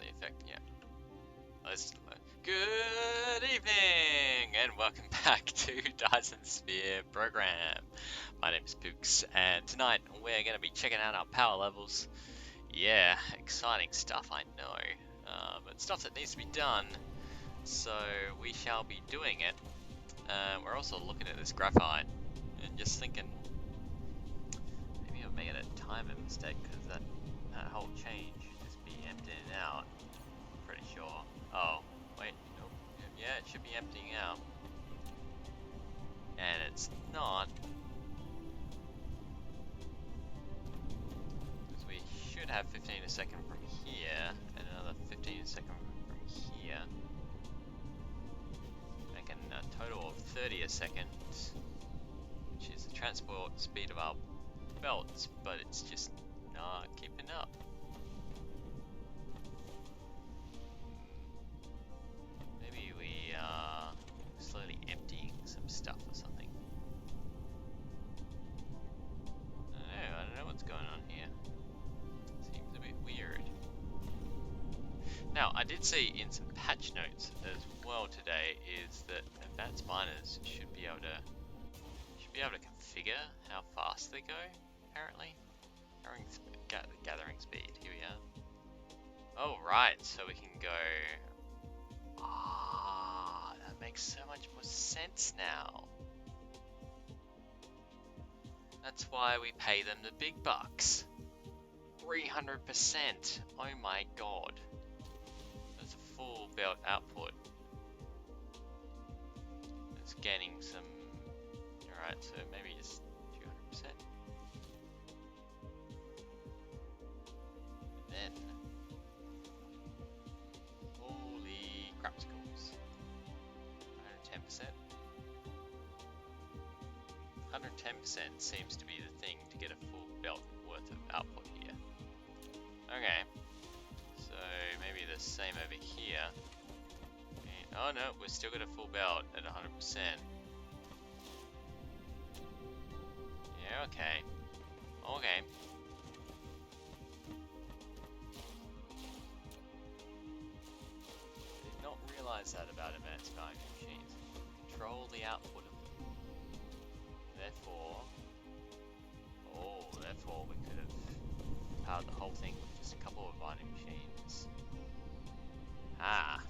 the effect, yeah. Good evening and welcome back to Dyson Sphere Program. My name is Pooks and tonight we're going to be checking out our power levels. Yeah, exciting stuff, I know, but stuff that needs to be done, so we shall be doing it. We're also looking at this graphite and just thinking maybe I'm making a timer mistake because that whole chain should just be emptying out. Pretty sure. Oh, wait, nope. Yeah, it should be emptying out. And it's not. Because we should have 15 a second from here, and another 15 a second from here. Making a total of 30 a second, which is the transport speed of our belts, but it's just not keeping up. Maybe we are slowly emptying some stuff or something. I don't know what's going on here. Seems a bit weird. Now, I did see in some patch notes as well today is that advanced miners should be able to configure how fast they go. Apparently, gathering speed. Here we are. Oh right, so we can go. Ah, that makes so much more sense now. That's why we pay them the big bucks. 300%. Oh my god. That's a full belt output. It's gaining some. Alright, so maybe just 200%. And then. Holy crapsicles. 110%. 110% seems to be the thing to get a full belt worth of output here. Okay, so maybe the same over here. And, oh no, we're still got a full belt at 100%. Yeah, okay. Okay. Did not realize that about advanced mining machines. Control the output of them. Therefore we could have powered the whole thing with just a couple of mining machines. Ah.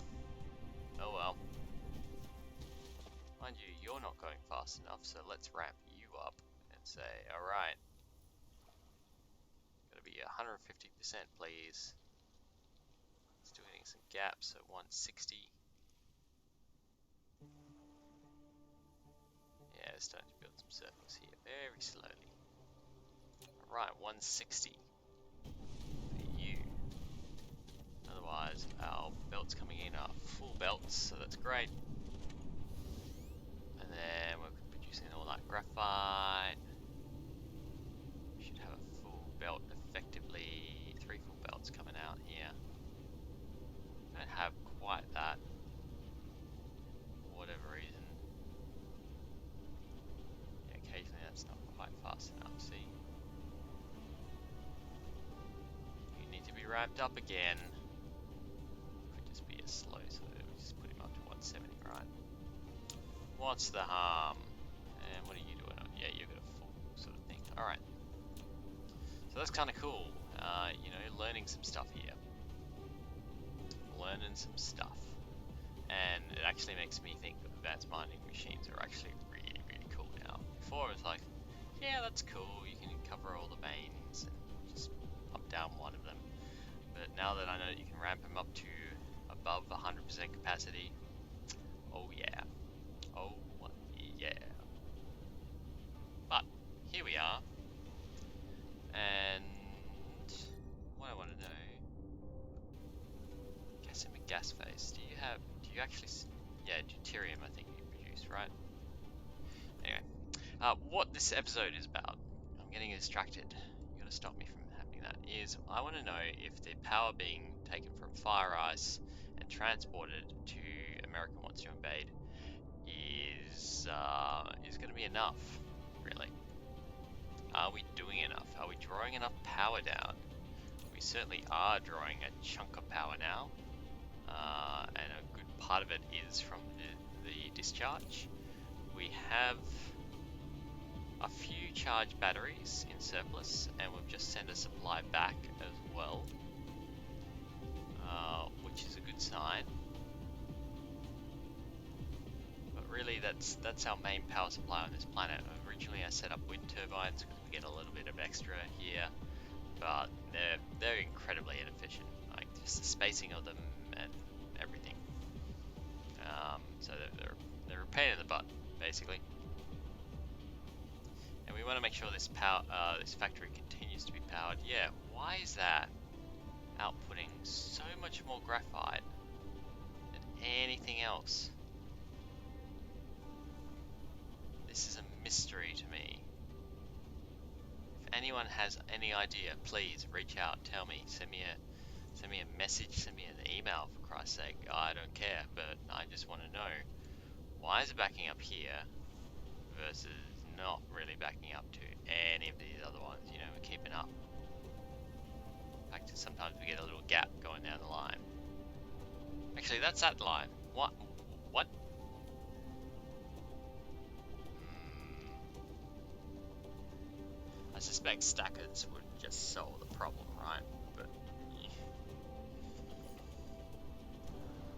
Oh well. Mind you, you're not going fast enough, so let's ramp you up and say, alright. Gotta be 150%, please. Still hitting some gaps at 160. Yeah, starting to build some circles here very slowly. Alright, 160 for you. Otherwise, our belts coming in are full belts, so that's great. And then we're producing all that graphite. We should have a full belt effectively. 3 full belts coming out here. Don't have quite that. For whatever reason. Yeah, occasionally that's not quite fast enough, see? You need to be ramped up again. Could just be a slow, so we just put him up to 170, right? What's the harm? And what are you doing? Yeah, you've got a full sort of thing. Alright. So that's kind of cool. You know, learning some stuff here. Learning some stuff. And it actually makes me think that advanced mining machines are actually really, really cool now. Before it was like, yeah, that's cool. You can cover all the veins and just pump down one of them. But now that I know that you can ramp them up to above 100% capacity, oh yeah. Oh yeah. But here we are. And what I want to know, gas phase. Do you actually, yeah, deuterium I think you produce, right? Anyway, what this episode is about, I'm getting distracted. You gotta stop me from having that. Is I want to know if the power being taken from Fire Ice and transported to America Wants to Invade is going to be enough, really. Are we doing enough? Are we drawing enough power down? Are we we certainly are drawing a chunk of power now, and a good part of it is from the discharge. We have a few charged batteries in surplus, and we've just sent a supply back as well, which is a good sign. But really, that's our main power supply on this planet. Originally, I set up wind turbines because we get a little bit of extra here, but they're incredibly inefficient. Like just the spacing of them and everything. So they're a pain in the butt, basically. And we want to make sure this factory continues to be powered. Yeah, why is that outputting so much more graphite than anything else? This is a mystery to me. If anyone has any idea, please reach out, tell me, send me a message, send me an email, for Christ's sake. I don't care, but I just want to know, why is it backing up here versus not really backing up to any of these other ones? You know, we're keeping up. In fact, sometimes we get a little gap going down the line. Actually, that's that line. What? I suspect stackers would just solve the problem, right? But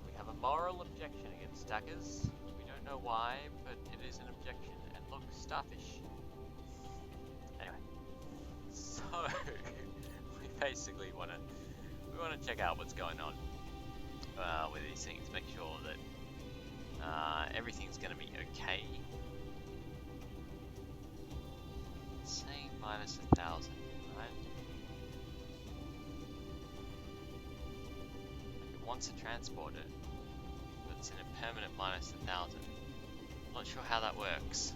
we have a moral objection against stackers. We don't know why, but it is an objection. And look, starfish. Anyway, so we basically want to check out what's going on with these things. Make sure that everything's going to be okay. Saying minus 1,000, right? Like it wants to transport it, but it's in a permanent minus 1,000. Not sure how that works.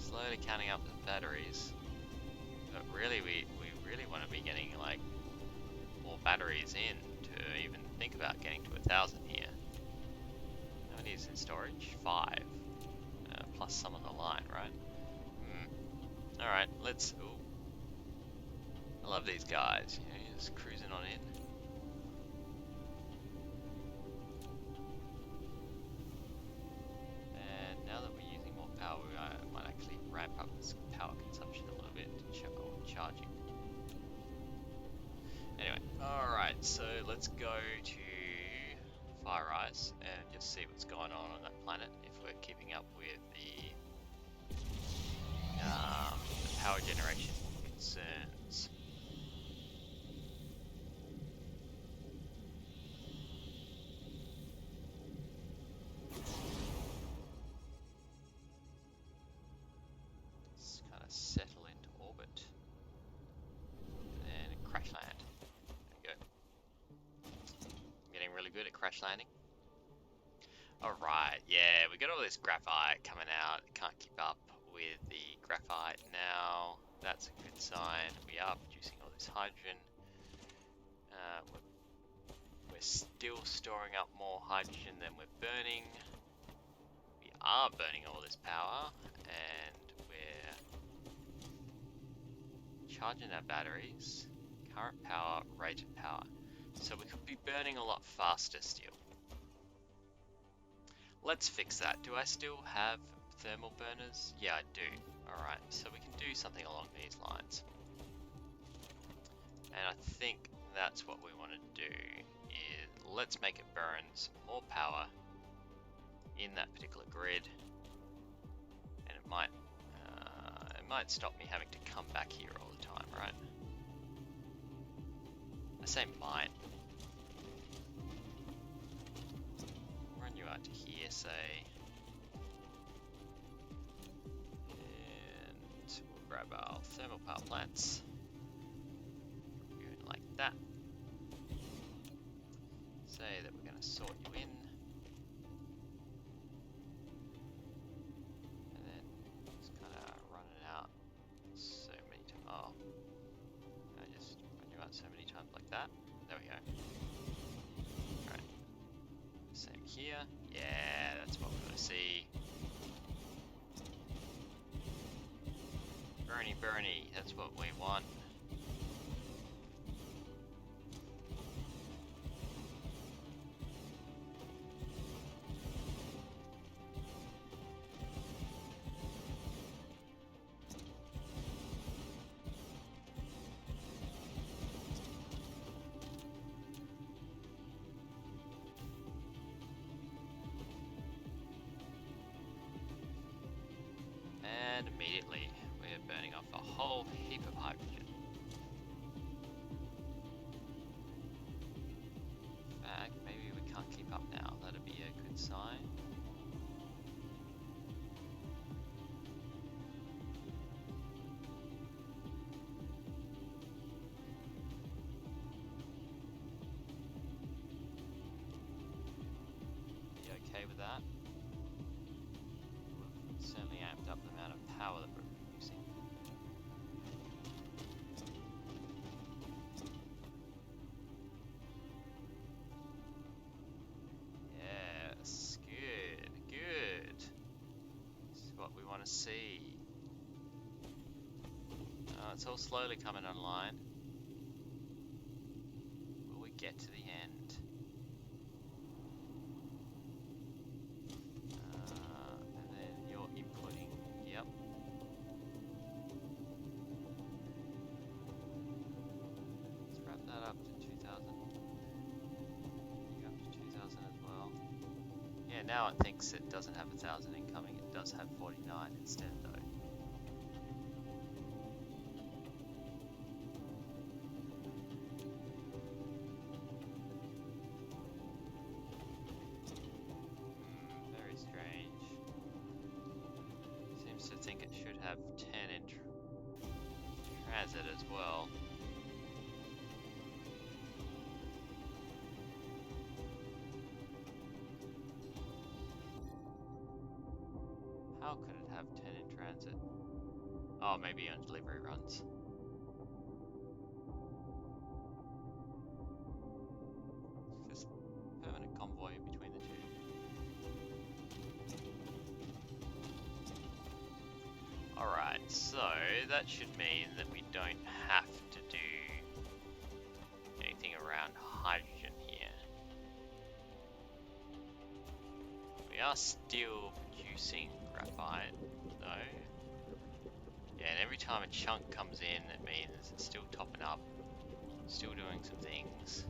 Slowly counting up the batteries, but really we really want to be getting like more batteries in to even think about getting to 1,000 here. How many is in storage? 5. Plus some on the line, right? Alright, let's... Ooh. I love these guys, you know, you're just cruising on in. And now that we're using more power, we might actually ramp up this power consumption a little bit to charging. Anyway, alright, so let's go to FireEye and just see what's going on that planet, if we're keeping up with the power generation concerns. Let's kind of settle into orbit and then crash land. There we go. I'm getting really good at crash landing. Alright, yeah, we got all this graphite coming out. Can't keep up with the graphite now. That's a good sign. We are producing all this hydrogen. We're still storing up more hydrogen than we're burning. We are burning all this power, and we're charging our batteries. Current power, rated power. So we could be burning a lot faster still. Let's fix that. Do I still have thermal burners? Yeah, I do. Alright, so we can do something along these lines. And I think that's what we want to do, is let's make it burn some more power in that particular grid. And it might stop me having to come back here all the time, right? I say might. Run you out to here, say. And we'll grab our thermal power plants. Going like that. Say that we're going to sort you in. And then just kind of run it out so many times. Oh. I just run you out so many times like that. There we go. Alright. Same here. Yeah, that's what we want to see. Burn Burny, burny. That's what we want. And immediately we are burning off a whole heap of hydrogen. In fact, maybe we can't keep up now. That'd be a good sign. Be okay with that? Certainly amped up the amount of power that we're producing. Yes, good, good. This is what we want to see. It's all slowly coming online. Will we get to the end? And then you're inputting. Yep. Let's wrap that up to 2000. You up to 2000 as well. Yeah, now it thinks it doesn't have 1000 incoming. It does have 49 instead, though. Very strange. Seems to think it should have 10 in transit as well. How could it have 10 in transit? Oh, maybe on delivery runs. Just permanent convoy between the two. Alright, so that should mean that we don't have to do anything around hydrogen here. We are still producing graphite, though. Yeah, and every time a chunk comes in, it means it's still topping up, still doing some things.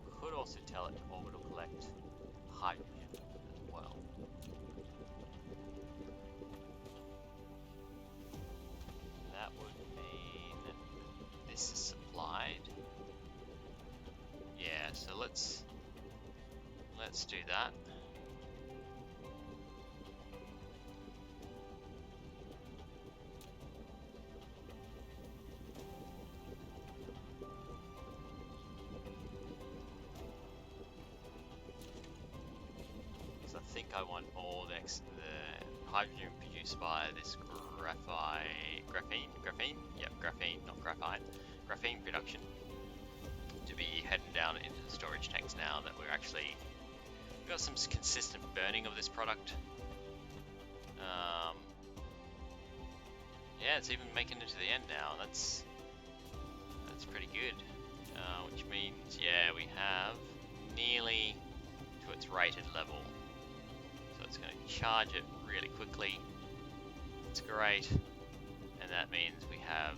I could also tell it to orbital collect hydrogen as well. That would mean this is supplied. Yeah, so let's do that. So I think I want all the hydrogen produced by this graphene, not graphite, graphene production to be heading down into the storage tanks now that we're actually got some consistent burning of this product. Yeah, it's even making it to the end now. That's pretty good. Which means, yeah, we have nearly to its rated level. So it's going to charge it really quickly. It's great. And that means we have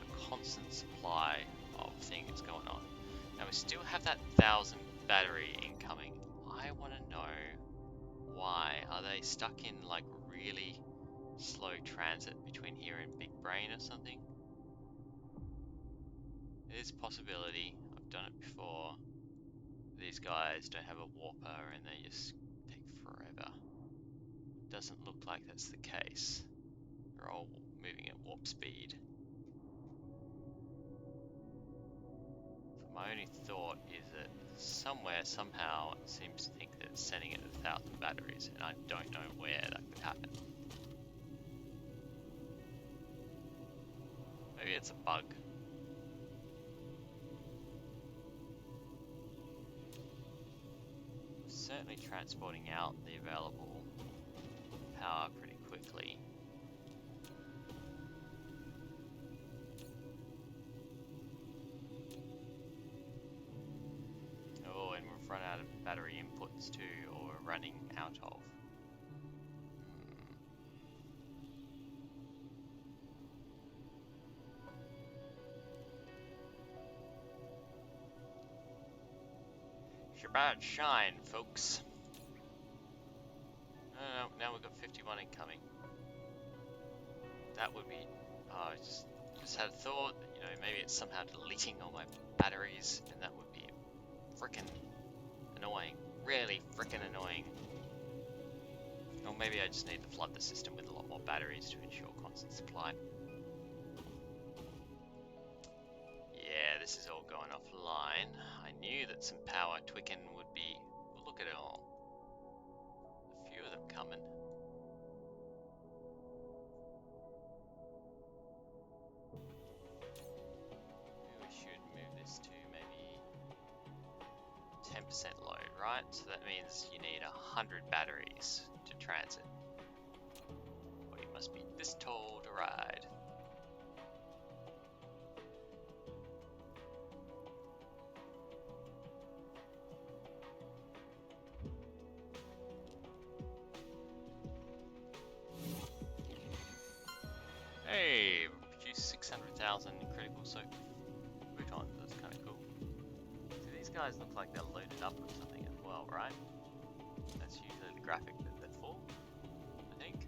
a constant supply of things going on. Now we still have that 1000 battery incoming. I want to know why. Are they stuck in like really slow transit between here and Big Brain or something? It is a possibility. I've done it before. These guys don't have a warper and they just take forever. Doesn't look like that's the case. They're all moving at warp speed. So my only thought is that somewhere, somehow, it seems to think that it's sending it at 1000 batteries, and I don't know where that could happen. Maybe it's a bug. certainly transporting out the available power pretty quickly. Oh, and we've run out of battery inputs too, or we're running out of. About shine, folks. No, now we've got 51 incoming. That would be. Oh, I just had a thought that, you know, maybe it's somehow deleting all my batteries, and that would be frickin' annoying. Really frickin' annoying. Or maybe I just need to flood the system with a lot more batteries to ensure constant supply. Yeah, this is all going offline. I knew that some power twicking would be. Well, look at it all. A few of them coming. We should move this to maybe 10% load, right? So that means you need 100 batteries to transit. Or you must be this tall to ride. Hey, produced 600,000 critical photons. That's kind of cool. So these guys look like they're loaded up with something as well, right? That's usually the graphic that they're for, I think.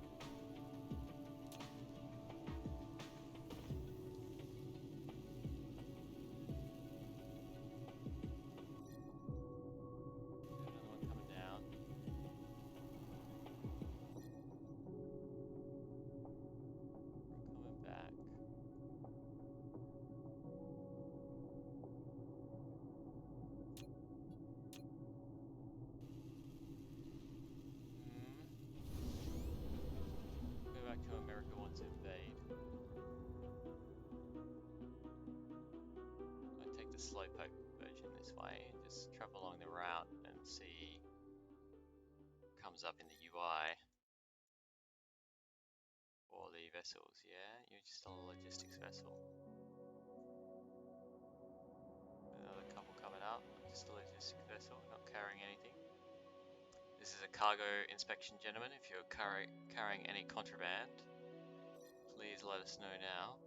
Another one coming down. Coming back. Go back to America wants to invade. I take the slowpoke version this way and just travel along the route and see what comes up in the UI. For the vessels, yeah, you're just a logistics vessel. Another couple coming up, just a logistics vessel, not carrying anything. This is a cargo inspection, gentlemen. If you're carrying any contraband, please let us know now.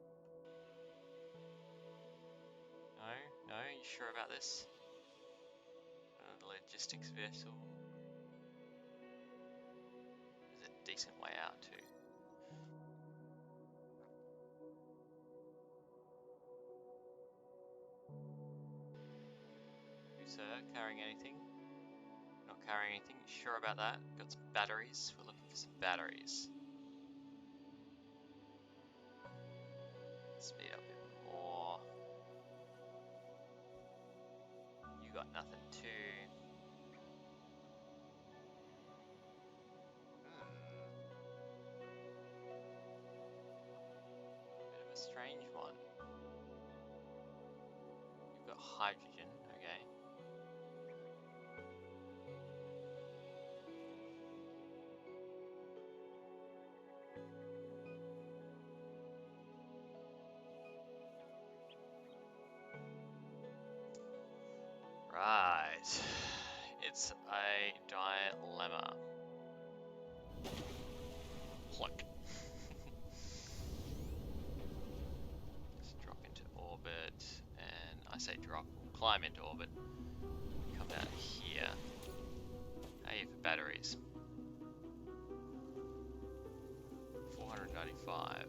No, you sure about this? The logistics vessel. There's a decent way out too. Sir, carrying anything? Not carrying anything? Sure about that? Got some batteries? We're looking for some batteries. Speed up a bit more. You got nothing too. Bit of a strange one. You've got hydrogen, okay. Right. It's a dilemma. Pluck. Just drop into orbit, and I say drop, climb into orbit. Come down here. Hey, for batteries. 495.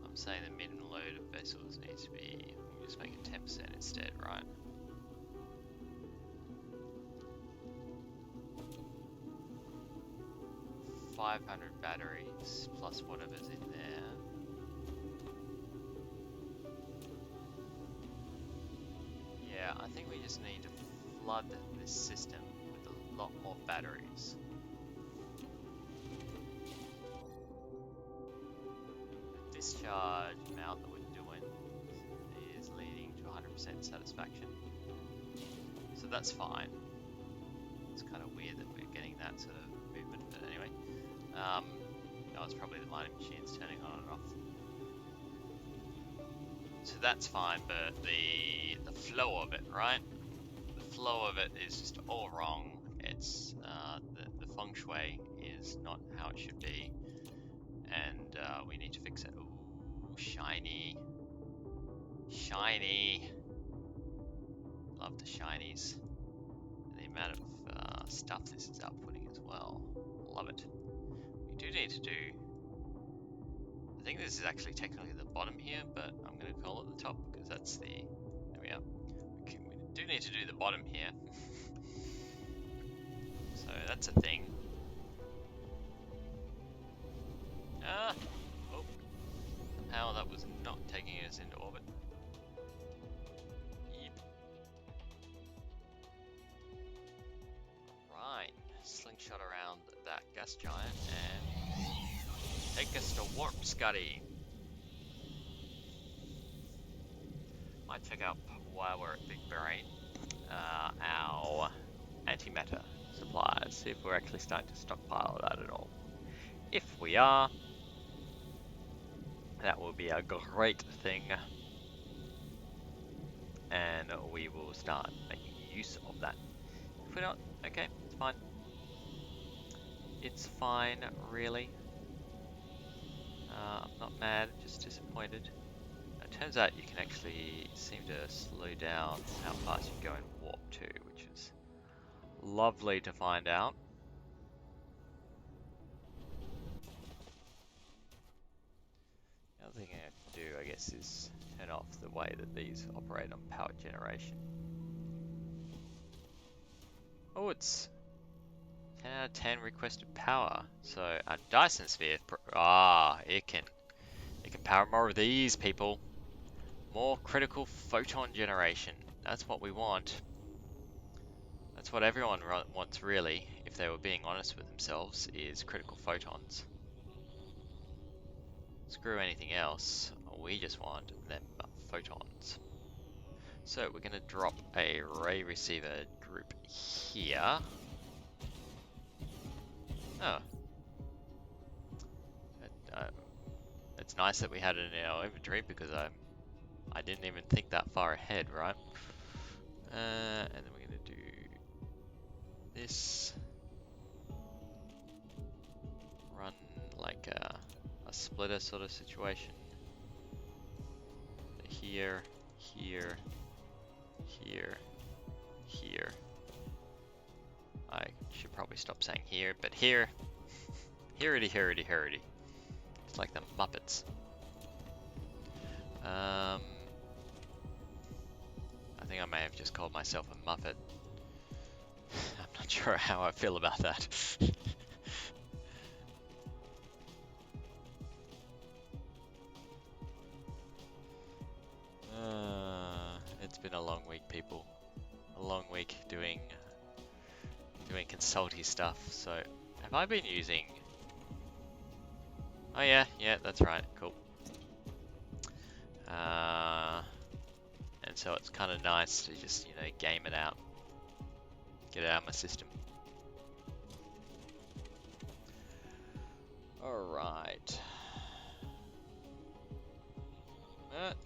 I'm saying the minimum load of vessels needs to be, we'll just make it 10% instead, right? $500 batteries plus whatever's in there. Yeah, I think we just need to flood this system with a lot more batteries. The discharge amount that we're doing is leading to 100% satisfaction. So that's fine. It's kind of that sort of movement. But anyway, that was probably the mining machines turning on and off. So that's fine, but the flow of it, right? The flow of it is just all wrong. It's the feng shui is not how it should be, and we need to fix it. Ooh, shiny, shiny. Love the shinies. And the amount of stuff this is outputting as well. Love it. We do need to do. I think this is actually technically the bottom here, but I'm going to call it the top because that's the. There we are. We do need to do the bottom here. So that's a thing. Ah! Oh. Somehow that was not taking us into orbit. Yep. Right. Slingshot around that gas giant and take us to warp, Scotty. Might check out while we're at Big Brain our antimatter supplies, see if we're actually starting to stockpile that at all. If we are, that will be a great thing, and we will start making use of that. If we're not, okay, it's fine. It's fine, really. I'm not mad, just disappointed. It turns out you can actually seem to slow down how fast you go in warp too, which is lovely to find out. The other thing I have to do, I guess, is turn off the way that these operate on power generation. Oh, it's 10 out of 10 requested power. So our Dyson Sphere, it can power more of these, people. More critical photon generation. That's what we want. That's what everyone wants, really, if they were being honest with themselves, is critical photons. Screw anything else. We just want them photons. So we're going to drop a ray receiver group here. Oh. It's nice that we had it in our inventory because I didn't even think that far ahead, right? And then we're going to do this. Run like a splitter sort of situation. Here, here, here, here. I should probably stop saying here, but here. Hearity, hearity, hearity. It's like the Muppets. I think I may have just called myself a Muppet. I'm not sure how I feel about that. It's been a long week, people. A long week doing consulty stuff. So, have I been using? Oh yeah, that's right. Cool. And so it's kind of nice to just, game it out, get it out of my system. All right.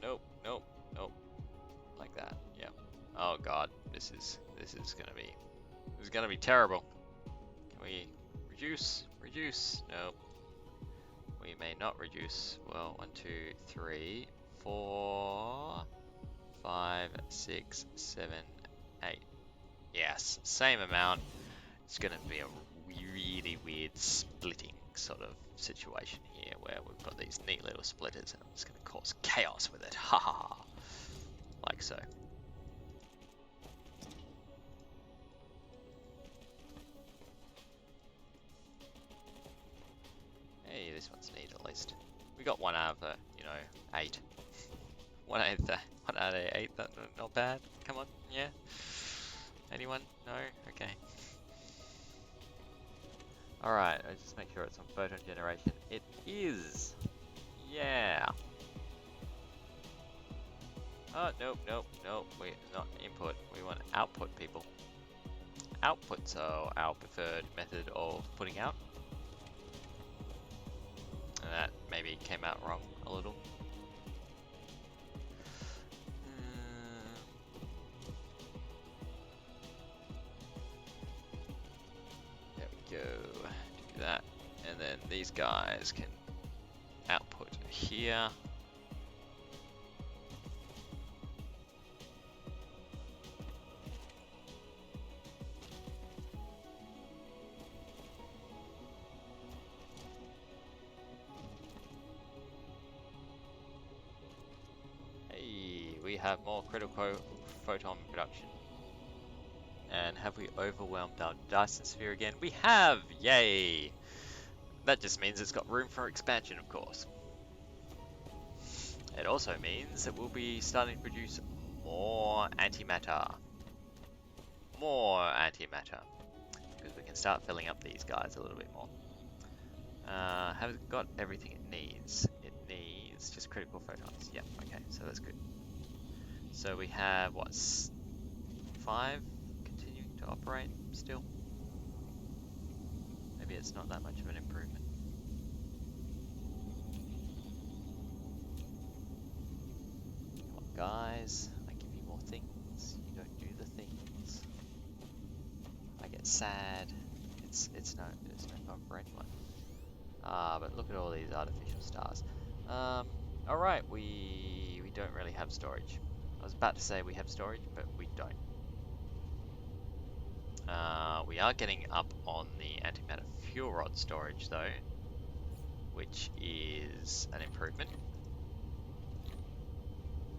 Nope. Like that. Yeah. Oh god, this is gonna be terrible. Can we reduce? Reduce? Nope. We may not reduce. Well, 1, 2, 3, 4, 5, 6, 7, 8. Yes, same amount. It's gonna be a really weird splitting sort of situation here where we've got these neat little splitters and it's gonna cause chaos with it. Ha ha ha. Like so. Hey, this one's neat at least. We got 1 out of the, 8. 1 out of 8, that's not bad. Come on, yeah. Anyone? No? Okay. Alright, let's just make sure it's on photon generation. It is! Yeah! Oh, nope. We not input. We want output, people. output, so our preferred method of putting out. And that maybe came out wrong a little. There we go, do that. And then these guys can output here. We have more critical photon production. And have we overwhelmed our Dyson sphere again? We have! Yay! That just means it's got room for expansion, of course. It also means that we'll be starting to produce more antimatter. More antimatter. Because we can start filling up these guys a little bit more. Have it got everything it needs? It needs just critical photons. Yep, okay, so that's good. So we have, what, 5 continuing to operate still? Maybe it's not that much of an improvement. Come on, guys, I give you more things, you don't do the things. I get sad. It's no fun for anyone. But look at all these artificial stars. Alright, we don't really have storage. I was about to say we have storage, but we don't. We are getting up on the antimatter fuel rod storage though, which is an improvement.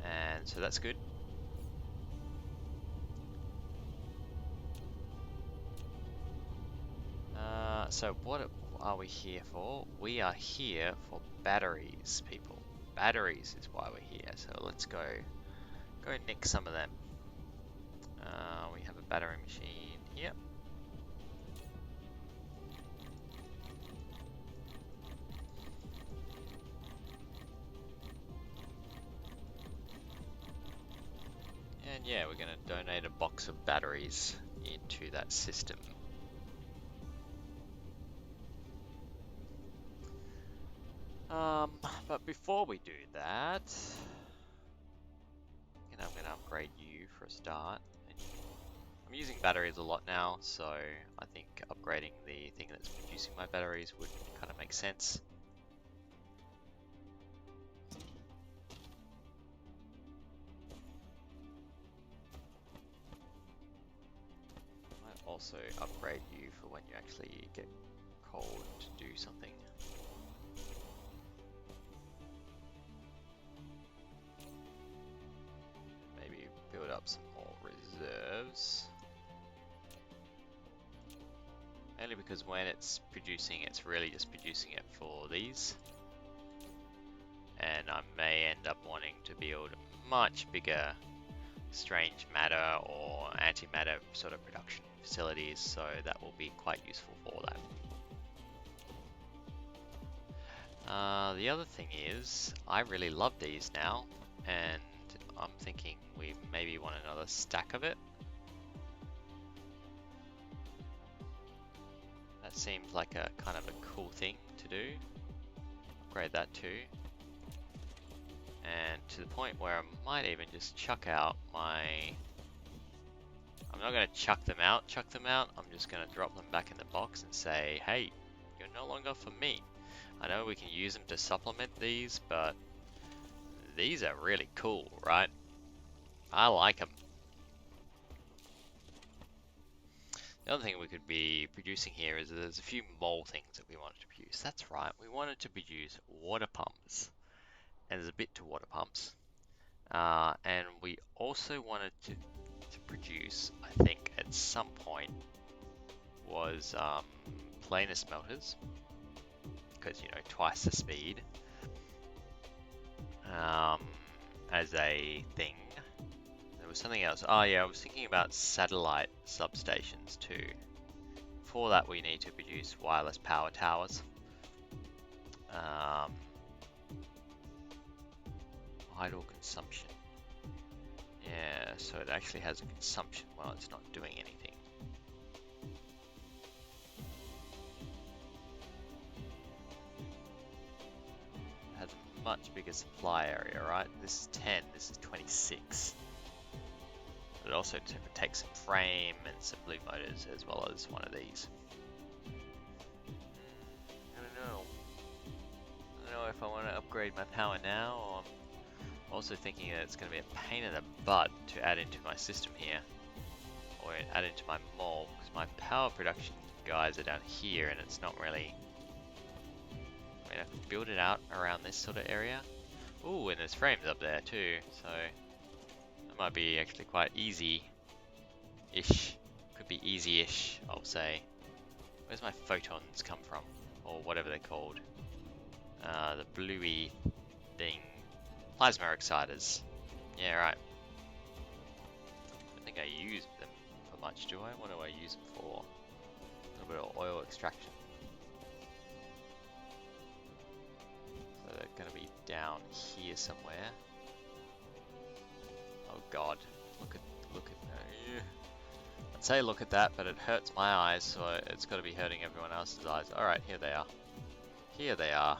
And so that's good. So what are we here for? We are here for batteries, people. Batteries is why we're here. So let's go nick some of them. We have a battery machine here. And yeah, we're going to donate a box of batteries into that system. But before we do that, I'm going to upgrade you for a start. I'm using batteries a lot now, so I think upgrading the thing that's producing my batteries would kind of make sense. Might also upgrade you for when you actually get called to do something. Maybe build up some more reserves. Mainly because when it's producing, it's really just producing it for these. And I may end up wanting to build much bigger strange matter or antimatter sort of production facilities, so that will be quite useful for that. The other thing is, I really love these now, and I'm thinking we maybe want another stack of it. That seems like a kind of a cool thing to do. Upgrade that too. And to the point where I might even just chuck out my... I'm not going to chuck them out, I'm just going to drop them back in the box and say, hey, you're no longer for me. I know we can use them to supplement these, but these are really cool, right? I like them. The other thing we could be producing here is there's a few mole things that we wanted to produce. That's right, we wanted to produce water pumps. And there's a bit to water pumps. And we also wanted to produce, I think at some point, was planar smelters. Because, you know, twice the speed. As a thing. There was something else. Oh yeah, I was thinking about satellite substations too. For that we need to produce wireless power towers. Idle consumption. Yeah, so it actually has a consumption while it's not doing anything. much bigger supply area, right? This is 10, this is 26. But it also takes a frame and some blue motors as well as one of these. I don't know. I don't know if I want to upgrade my power now, or I'm also thinking that it's going to be a pain in the butt to add into my system here. Or add into my mall, because my power production guys are down here and it's not really... I mean, I can build it out around this sort of area. Ooh, and there's frames up there too, so it might be actually quite easy-ish. Could be easy-ish, I'll say. Where's my photons come from? Or whatever they're called. The bluey thing. Plasma exciters. Yeah, right. I don't think I use them for much, do I? What do I use them for? A little bit of oil extraction. So they're going to be down here somewhere. Oh god, look at I'd say look at that, but it hurts my eyes, so it's got to be hurting everyone else's eyes. Alright, here they are. Here they are.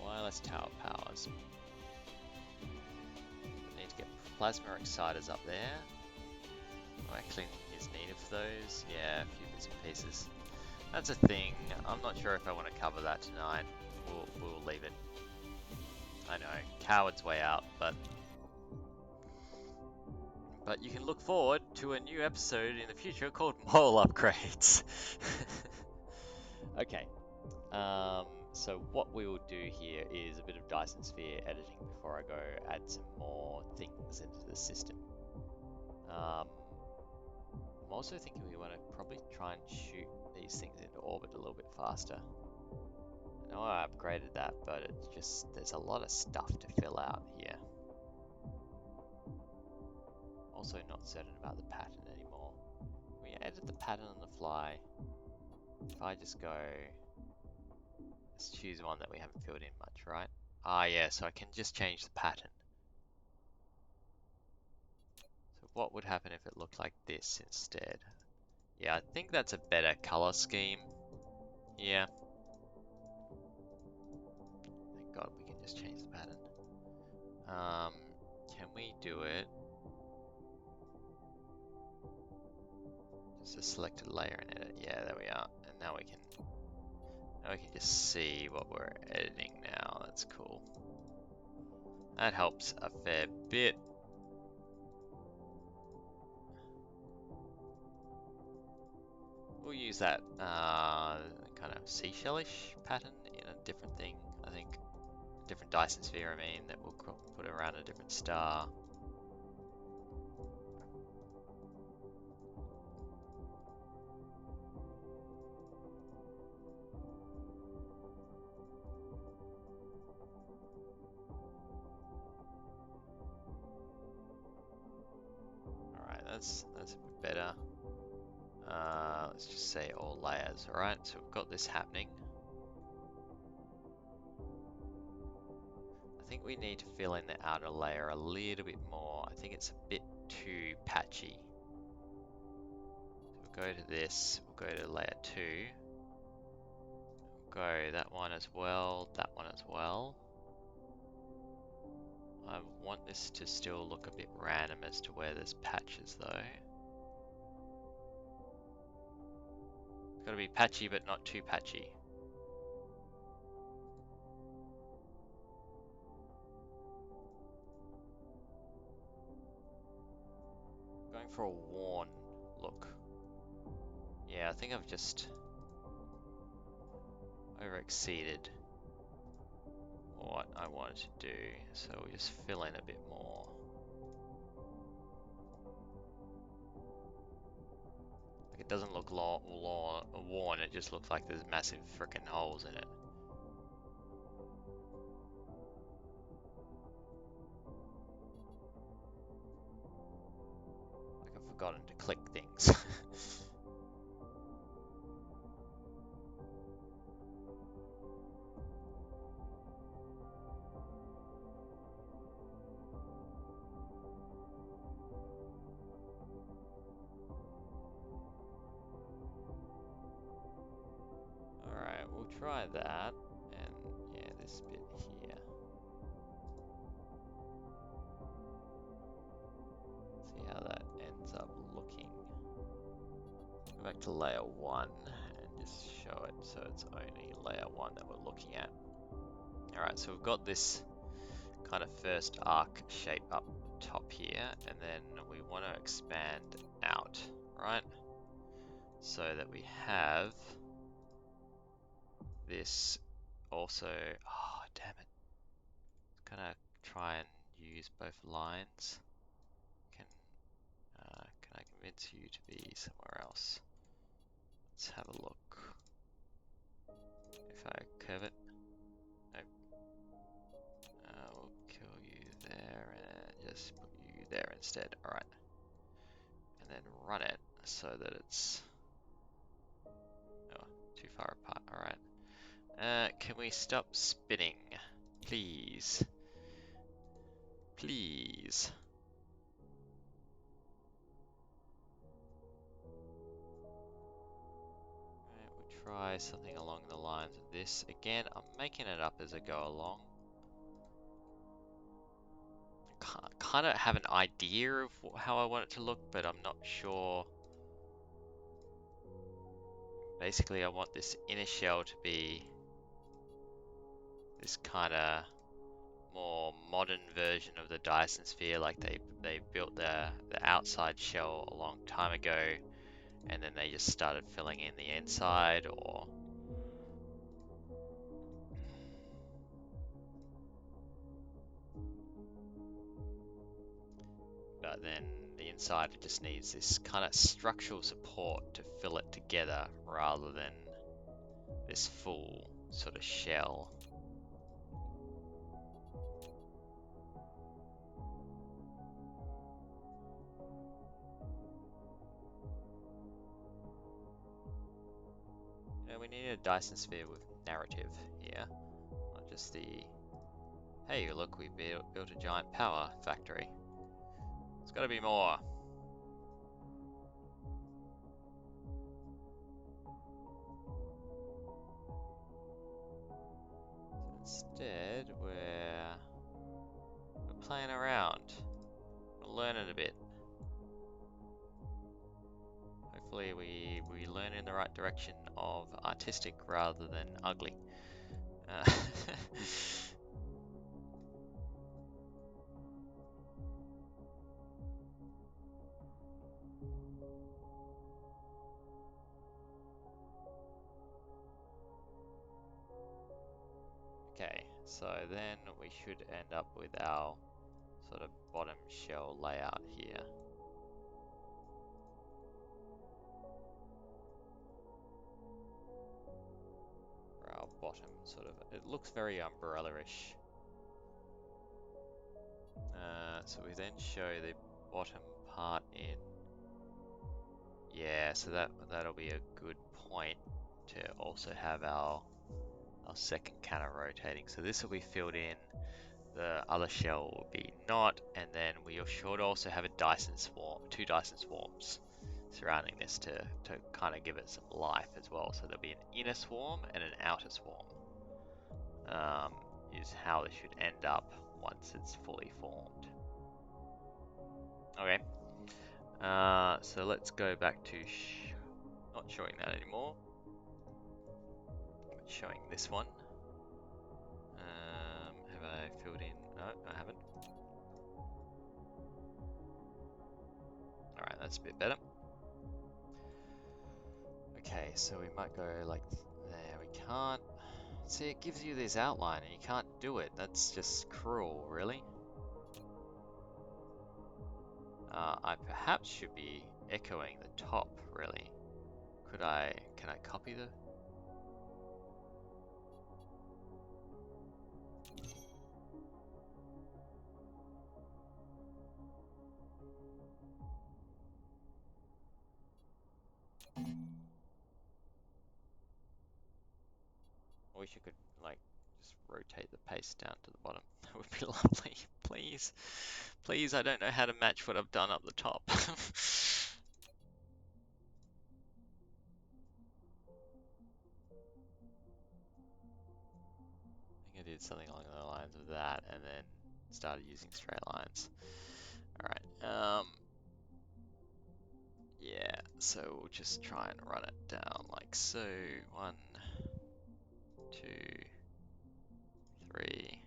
Wireless tower powers. Need to get plasma exciters up there. Oh, actually is needed for those. Yeah, a few bits and pieces. That's a thing. I'm not sure if I want to cover that tonight. We'll leave it. I know, coward's way out, but you can look forward to a new episode in the future called Mole Upgrades. Okay. So what we will do here is a bit of Dyson Sphere editing before I go add some more things into the system. I'm also thinking we want to probably try and shoot these things into orbit a little bit faster. I know I upgraded that, but it's just, there's a lot of stuff to fill out here. Also not certain about the pattern anymore. We edit the pattern on the fly. If I just go, let's choose one that we haven't filled in much, right? Ah yeah, so I can just change the pattern. So what would happen if it looked like this instead? Yeah, I think that's a better color scheme. Yeah. Thank God we can just change the pattern. Can we do it? Just a selected layer and edit. Yeah, there we are. And now we can just see what we're editing now. That's cool. That helps a fair bit. We'll use that kind of seashellish pattern in a different thing, I think. A different Dyson Sphere, I mean, that we'll put around a different star. Alright, that's a bit better. Let's just say all layers, alright? So we've got this happening. I think we need to fill in the outer layer a little bit more. I think it's a bit too patchy. So we'll go to this, we'll go to layer 2. We'll go that one as well, that one as well. I want this to still look a bit random as to where there's patches though. It's gotta be patchy but not too patchy. Going for a worn look. Yeah, I think I've just over-exceeded what I wanted to do, so we'll just fill in a bit more. Like it doesn't look worn, it just looks like there's massive frickin' holes in it. Like I've forgotten to click things. try that, and yeah, this bit here. See how that ends up looking. Go back to layer 1 and just show it so it's only layer 1 that we're looking at. Alright, so we've got this kind of first arc shape up top here, and then we want to expand out, right? So that we have this also. Oh, damn it. I'm gonna try and use both lines. Can I convince you to be somewhere else? Let's have a look. If I curve it, nope. We'll kill you there and just put you there instead. Alright. And then run it so that it's too far apart. Alright. Can we stop spinning? Please. Please. We'll try something along the lines of this. Again, I'm making it up as I go along. Kind of have an idea of how I want it to look, but I'm not sure. Basically, I want this inner shell to be this kind of more modern version of the Dyson Sphere, like they built the outside shell a long time ago, and then they just started filling in the inside, or but then the inside just needs this kind of structural support to fill it together rather than this full sort of shell. You know, we need a Dyson Sphere with narrative here, not just the, hey look, we built a giant power factory. There's got to be more. Instead, we're playing around. We're learning a bit. Hopefully we learn in the right direction of artistic rather than ugly. Okay, so then we should end up with our sort of bottom shell layout here. For our bottom sort of, it looks very umbrella-ish. So we then show the bottom part in. Yeah, so that'll be a good point to also have our second cannon rotating. So this will be filled in, the other shell will be not, and then we should also have a Dyson swarm, 2 Dyson swarms surrounding this to kind of give it some life as well. So there'll be an inner swarm and an outer swarm. Is how it should end up once it's fully formed. Okay. So let's go back to not showing that anymore. But showing this one. Have I filled in? No, I haven't. Alright, that's a bit better. Okay, so we might go like there. We can't. See, it gives you this outline and you can't do it. That's just cruel, really. I perhaps should be echoing the top, really. Can I copy the? I wish I could, like, just rotate the paste down to the bottom. That would be lovely. Please. Please, I don't know how to match what I've done up the top. I did something along the lines of that and then started using straight lines. Alright, yeah, so we'll just try and run it down like so. 1, 2, 3,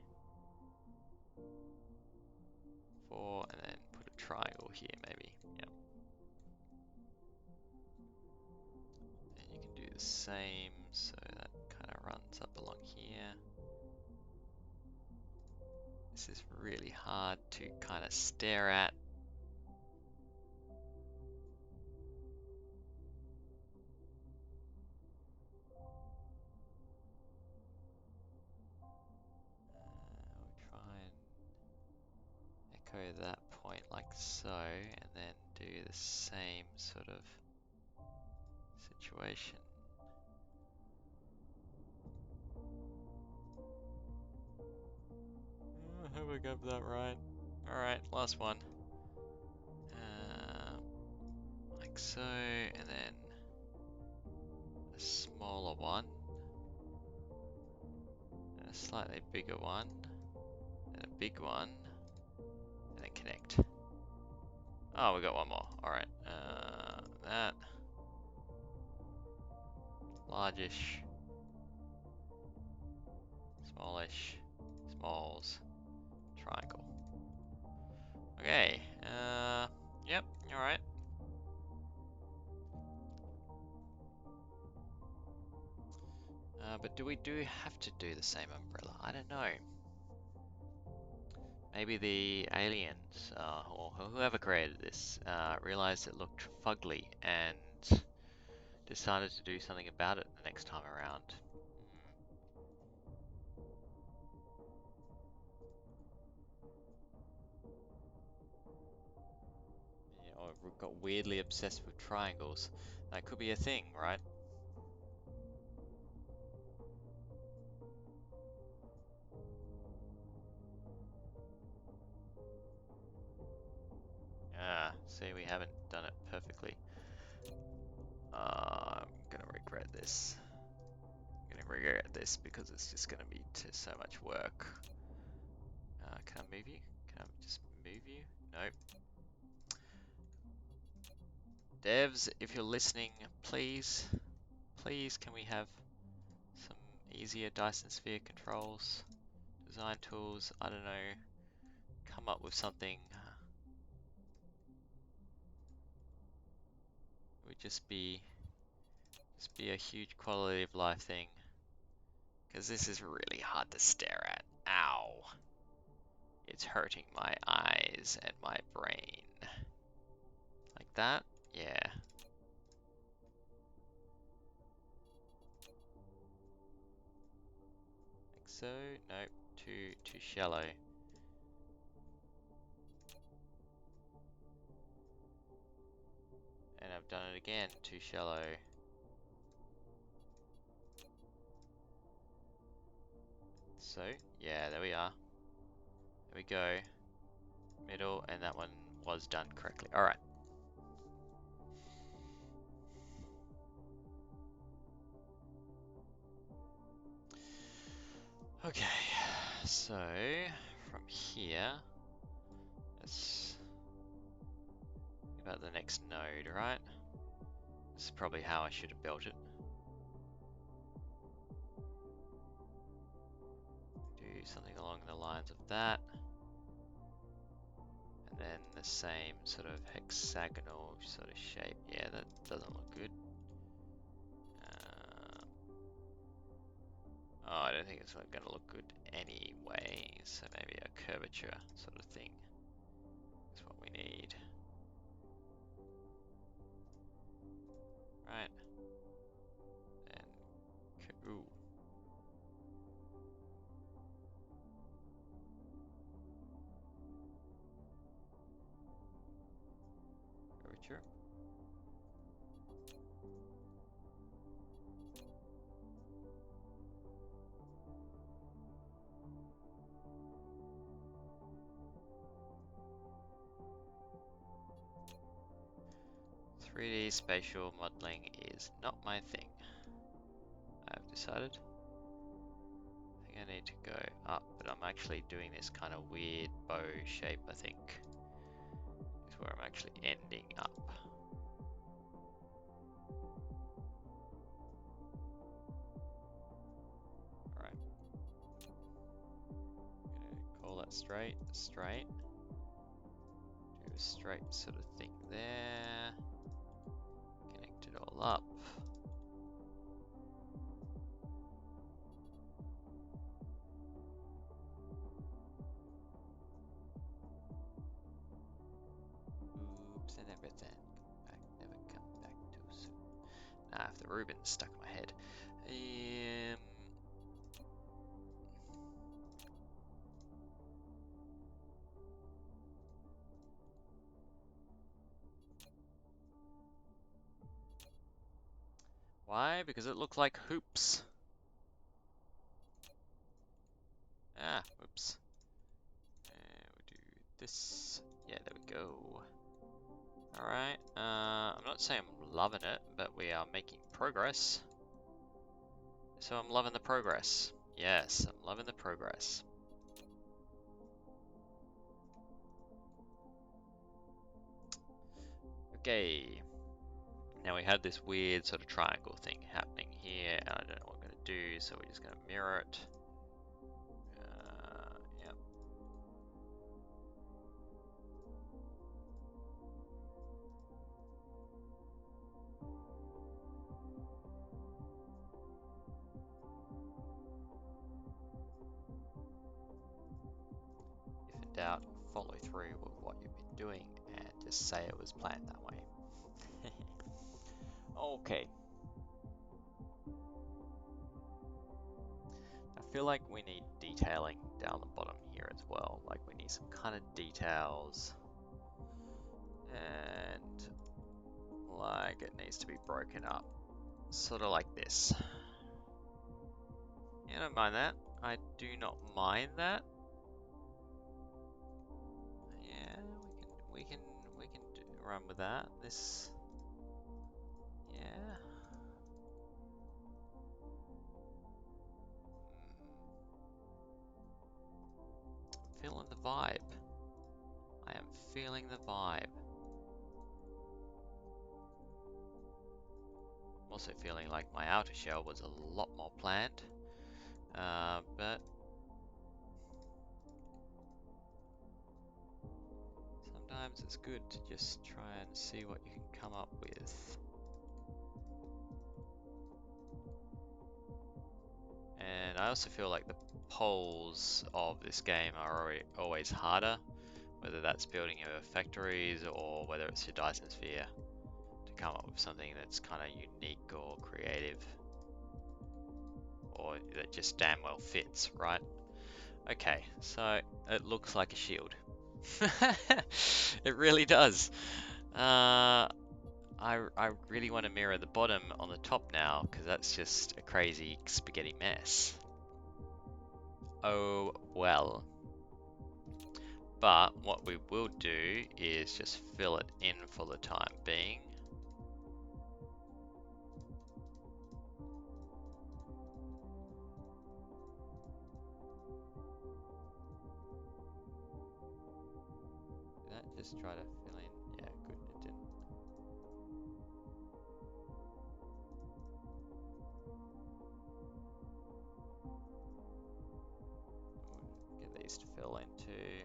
4, and then put a triangle here maybe. Yep. And you can do the same, so that kind of runs up along here. This is really hard to kind of stare at. We'll try and echo that point like so, and then do the same sort of situation. I hope I got that right. Alright, last one. Like so, and then a smaller one, and a slightly bigger one, and a big one, and then connect. Oh, we got one more. Alright, that. Largish. Smallish. Smalls. Triangle. Okay, yep, alright. But do we have to do the same umbrella? I don't know. Maybe the aliens, or whoever created this, realized it looked fugly and decided to do something about it the next time around. Yeah, or got weirdly obsessed with triangles. That could be a thing, right? Ah, see, we haven't done it perfectly. I'm gonna regret this. I'm gonna regret this because it's just gonna be so much work. Can I move you? Can I just move you? Nope. Devs, if you're listening, please can we have some easier Dyson Sphere controls, design tools, I don't know, come up with something. It would just be a huge quality of life thing. Because this is really hard to stare at. Ow. It's hurting my eyes and my brain. Like that? Yeah. Like so? Nope. Too shallow. And I've done it again. Too shallow. So, yeah, there we are. There we go. Middle, and that one was done correctly. Alright. Okay, so from here, let's think about the next node, right? This is probably how I should have built it. Do something along the lines of that. And then the same sort of hexagonal sort of shape. Yeah, that doesn't look good. Oh, I don't think it's going to look good anyway. So maybe a curvature sort of thing is what we need. Right. And ooh. Curvature. .3D spatial modeling is not my thing, I've decided. I think I gonna need to go up, but I'm actually doing this kind of weird bow shape, I think. Is where I'm actually ending up. Alright. Gonna call that straight, straight. Do a straight sort of thing there. Connect it all up. Oops, and everything. Back, never come back too soon. Nah, if the Rubens stuck in my head. Why? Because it looked like hoops. Ah, whoops. We do this. Yeah, there we go. Alright, I'm not saying I'm loving it, but we are making progress. So I'm loving the progress. Yes, I'm loving the progress. Okay. Now we had this weird sort of triangle thing happening here, and I don't know what we're going to do, so we're just going to mirror it. Yep. If in doubt, follow through with what you've been doing and just say it was planned that way. Okay. I feel like we need detailing down the bottom here as well. Like we need some kind of details. And like it needs to be broken up. Sort of like this. You don't mind that. I do not mind that. Yeah, we can run with that. This, yeah. Feeling the vibe. I am feeling the vibe. I'm also feeling like my outer shell was a lot more planned, but sometimes it's good to just try and see what you can come up with. And I also feel like the poles of this game are always harder, whether that's building your factories or whether it's your Dyson Sphere, to come up with something that's kind of unique or creative, or that just damn well fits, right? Okay, so it looks like a shield. It really does. I really want to mirror the bottom on the top now, because that's just a crazy spaghetti mess. Oh well. But what we will do is just fill it in for the time being. Did that just try to fill in? Yeah, good, it didn't. We'll get these to fill in too.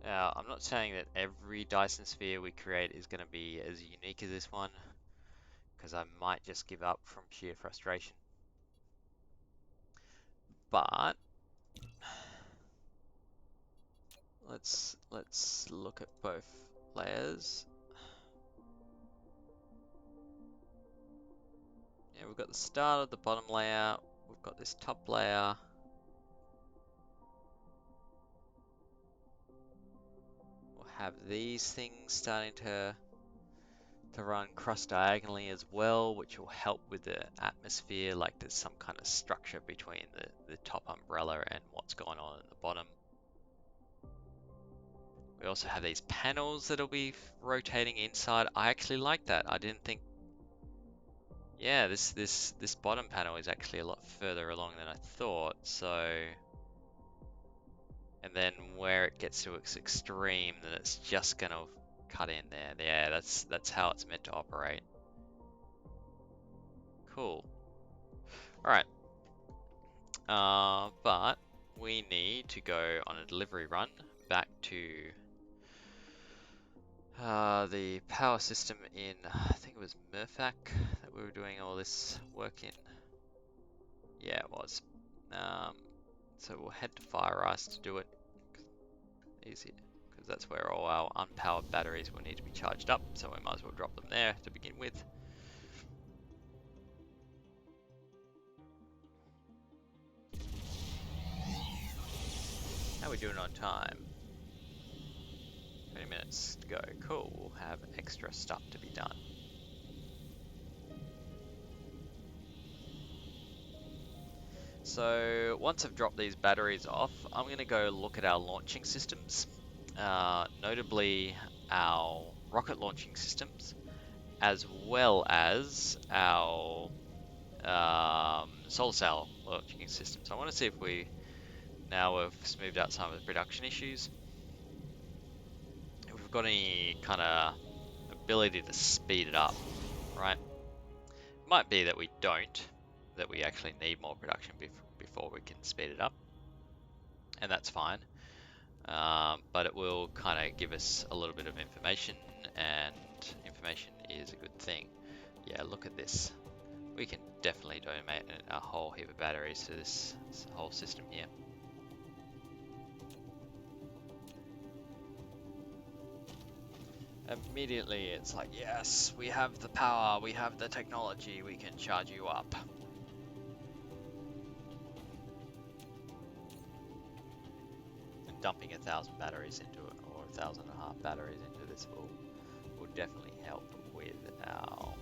Now, I'm not saying that every Dyson Sphere we create is going to be as unique as this one, because I might just give up from sheer frustration. But let's look at both layers. Yeah, we've got the start of the bottom layer, we've got this top layer. We'll have these things starting to run cross diagonally as well, which will help with the atmosphere, like there's some kind of structure between the top umbrella and what's going on in the bottom. We also have these panels that'll be rotating inside. I actually like that. I didn't think. Yeah, this bottom panel is actually a lot further along than I thought. So, and then where it gets to its extreme, then it's just gonna cut in there. Yeah, that's how it's meant to operate. Cool. All right. But we need to go on a delivery run back to the power system in, I think it was Murphak that we were doing all this work in. Yeah, it was. So we'll head to Fire Ice to do it. Easy, because that's where all our unpowered batteries will need to be charged up, so we might as well drop them there to begin with. How are we doing on time? 20 minutes to go. Cool, we'll have extra stuff to be done. So once I've dropped these batteries off, I'm going to go look at our launching systems, notably our rocket launching systems, as well as our solar cell launching systems. I want to see if we, now we've smoothed out some of the production issues, if we've got any kind of ability to speed it up, right? It might be that we don't, that we actually need more production before we can speed it up, and that's fine. But it will kind of give us a little bit of information, and information is a good thing. Yeah, look at this. We can definitely donate a whole heap of batteries to this whole system here. Immediately it's like, yes, we have the power, we have the technology, we can charge you up. And dumping 1,000 batteries into it, or 1,500 batteries into this will definitely help with our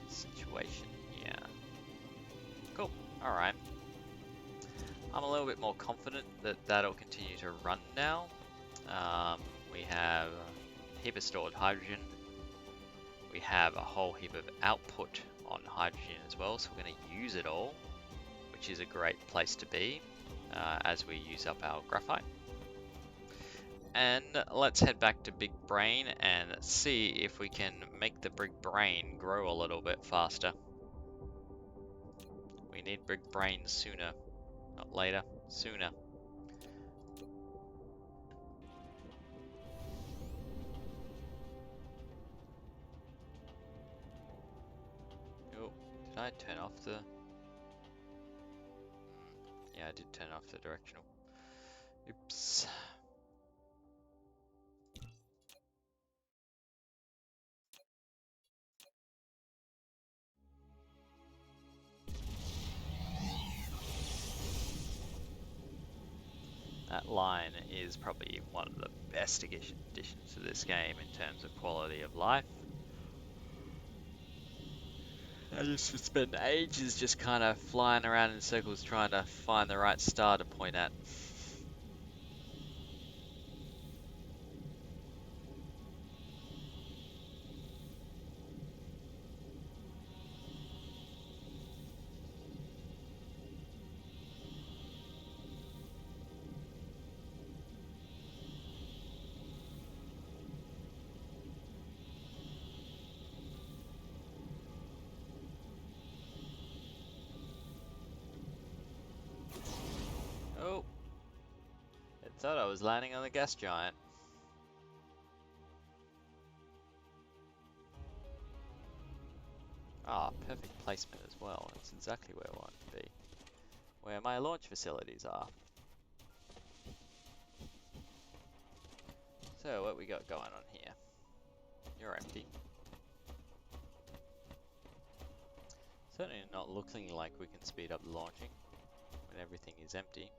situation here. Cool, alright. I'm a little bit more confident that that'll continue to run now. We have a heap of stored hydrogen. We have a whole heap of output on hydrogen as well, so we're going to use it all, which is a great place to be as we use up our graphite. And let's head back to Big Brain and see if we can make the Big Brain grow a little bit faster. We need Big Brain sooner, not later, sooner. Did I turn off the... Yeah, I did turn off the directional. Oops. That line is probably one of the best additions to this game in terms of quality of life. I used to spend ages just kind of flying around in circles trying to find the right star to point at. Oh, I thought I was landing on the gas giant. Ah, perfect placement as well. That's exactly where I want to be. Where my launch facilities are. So, what we got going on here? You're empty. Certainly not looking like we can speed up the launching when everything is empty.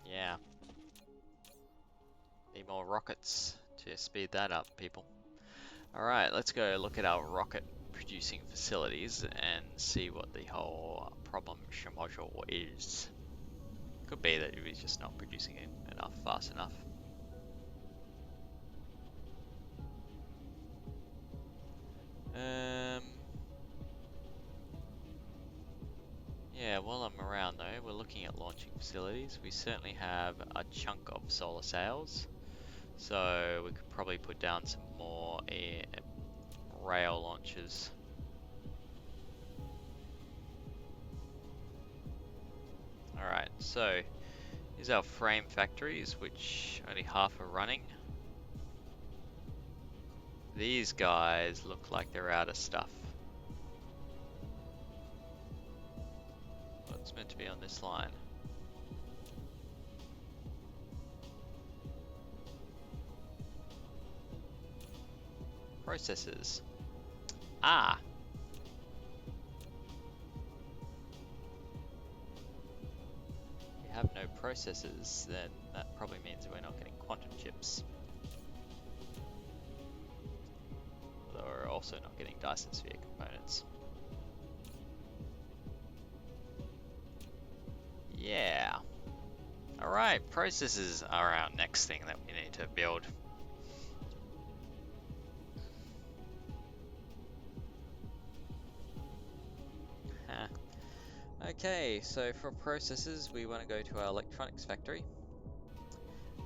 Yeah. Need more rockets to speed that up, people. Alright, let's go look at our rocket producing facilities and see what the whole problem module is. Could be that it was just not producing it enough fast enough. Yeah, while I'm around though, we're looking at launching facilities. We certainly have a chunk of solar sails, so we could probably put down some more rail launches. Alright, so here's our frame factories, which only half are running. These guys look like they're out of stuff. What's meant to be on this line? Processors. Ah! If we have no processors, then that probably means we're not getting quantum chips. Although we're also not getting Dyson Sphere components. Yeah. Alright, processors are our next thing that we need to build. Okay, so for processors, we want to go to our electronics factory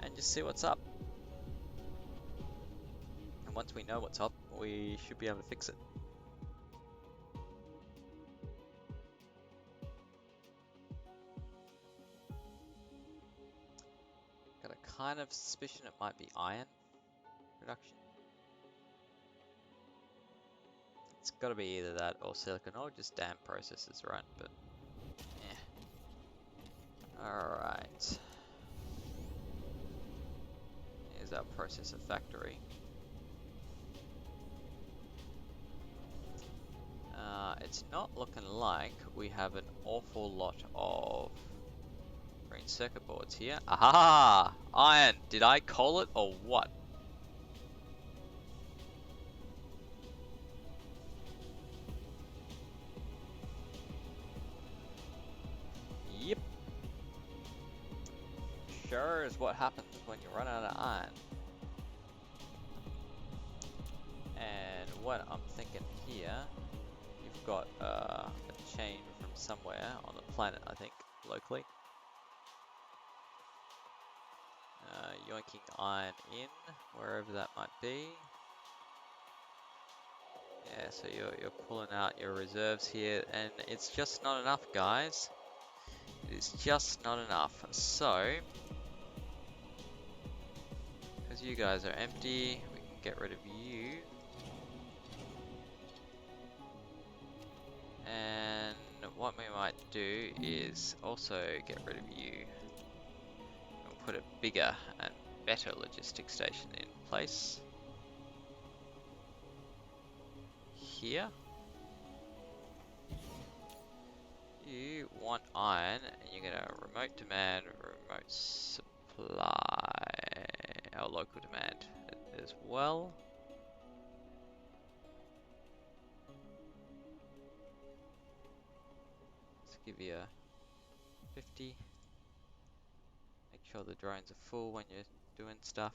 and just see what's up. And once we know what's up, we should be able to fix it. Got a kind of suspicion it might be iron production. It's got to be either that or silicon or just damn processors, right? But yeah. Alright. Here's our processor factory. It's not looking like we have an awful lot of green circuit boards here. Aha! Iron! Did I call it or what? Yep. Sure is what happens when you run out of iron. And what I'm thinking here, you've got a chain from somewhere on the planet, I think, locally. Yoinking iron in, wherever that might be. Yeah, so you're pulling out your reserves here, and it's just not enough, guys. It is just not enough. So, because you guys are empty, we can get rid of you. And what we might do is also get rid of you. We'll put a bigger and better logistics station in place. Here. You want iron, and you're gonna remote demand, remote supply, our local demand as well. Let's give you a 50. Make sure the drones are full when you're doing stuff.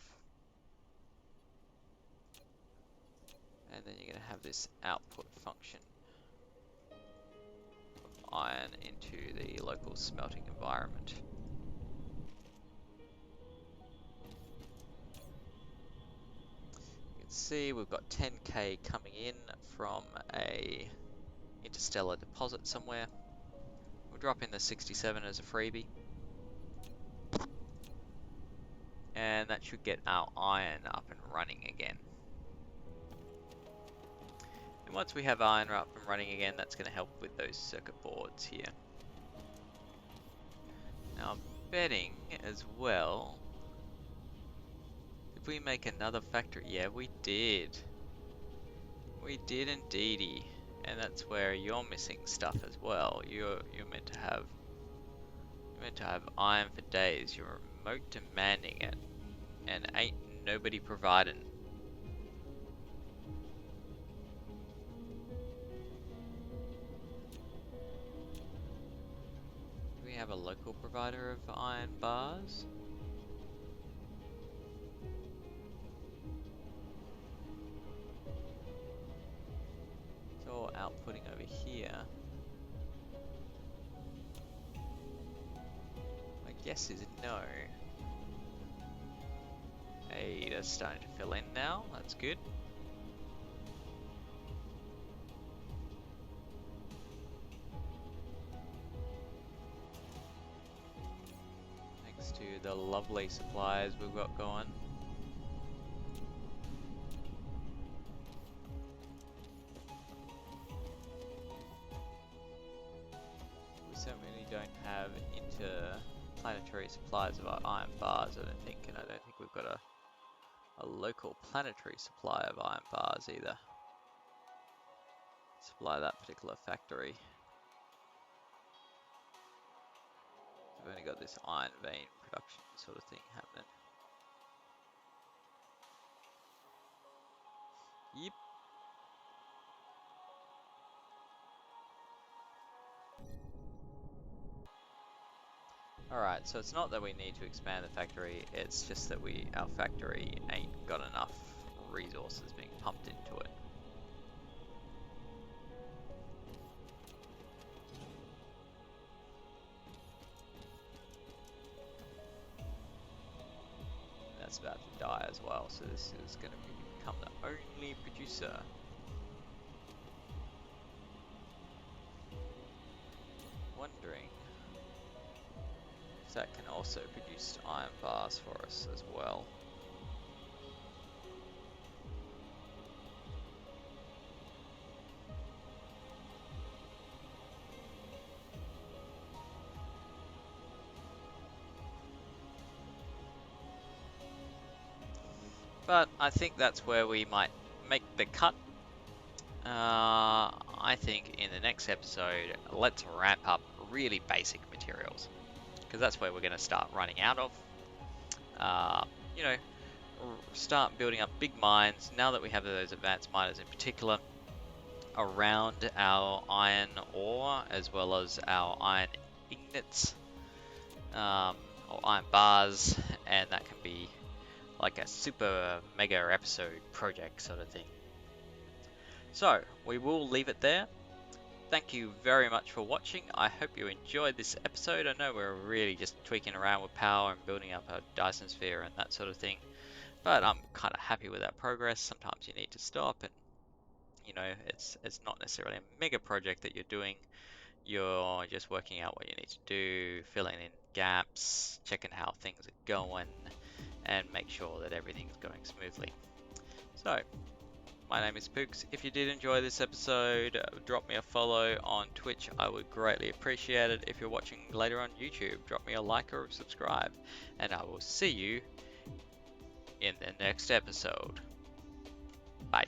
And then you're gonna have this output function of iron into the local smelting environment. You can see we've got 10k coming in from a interstellar deposit somewhere. We'll drop in the 67 as a freebie. And that should get our iron up and running again. And once we have iron up and running again, that's going to help with those circuit boards here. Now I'm betting as well, did we make another factory? Yeah, we did. We did indeedy. And that's where you're missing stuff as well. You're meant to have iron for days. You're remote demanding it, and ain't nobody providing. we have a local provider of iron bars? It's all outputting over here. My guess is no. Hey, that's starting to fill in now. That's good. Thanks to the lovely supplies we've got going. We certainly don't have interplanetary supplies of iron bars, I don't think, and I don't think we've got a local planetary supply of iron bars either. Supply that particular factory. We've only got this iron vein production sort of thing happening. Yep. Alright, so it's not that we need to expand the factory, it's just that our factory ain't got enough resources being pumped into it. That's about to die as well, so this is going to become the only producer. Wondering if that can also produce iron bars for us as well. But I think that's where we might make the cut. I think in the next episode, let's ramp up really basic materials, because that's where we're going to start running out of. You know, start building up big mines now that we have those advanced miners in particular around our iron ore, as well as our iron ingots or iron bars, and that can be like a super mega episode project sort of thing. So we will leave it there. Thank you very much for watching. I hope you enjoyed this episode. I know we're really just tweaking around with power and building up a Dyson sphere and that sort of thing, but I'm kind of happy with our progress. Sometimes you need to stop, and you know, it's not necessarily a mega project that you're doing. You're just working out what you need to do, filling in gaps, checking how things are going, and make sure that everything's going smoothly. So, my name is Pooks. If you did enjoy this episode, drop me a follow on Twitch. I would greatly appreciate it. If you're watching later on YouTube, drop me a like or subscribe. And I will see you in the next episode. Bye.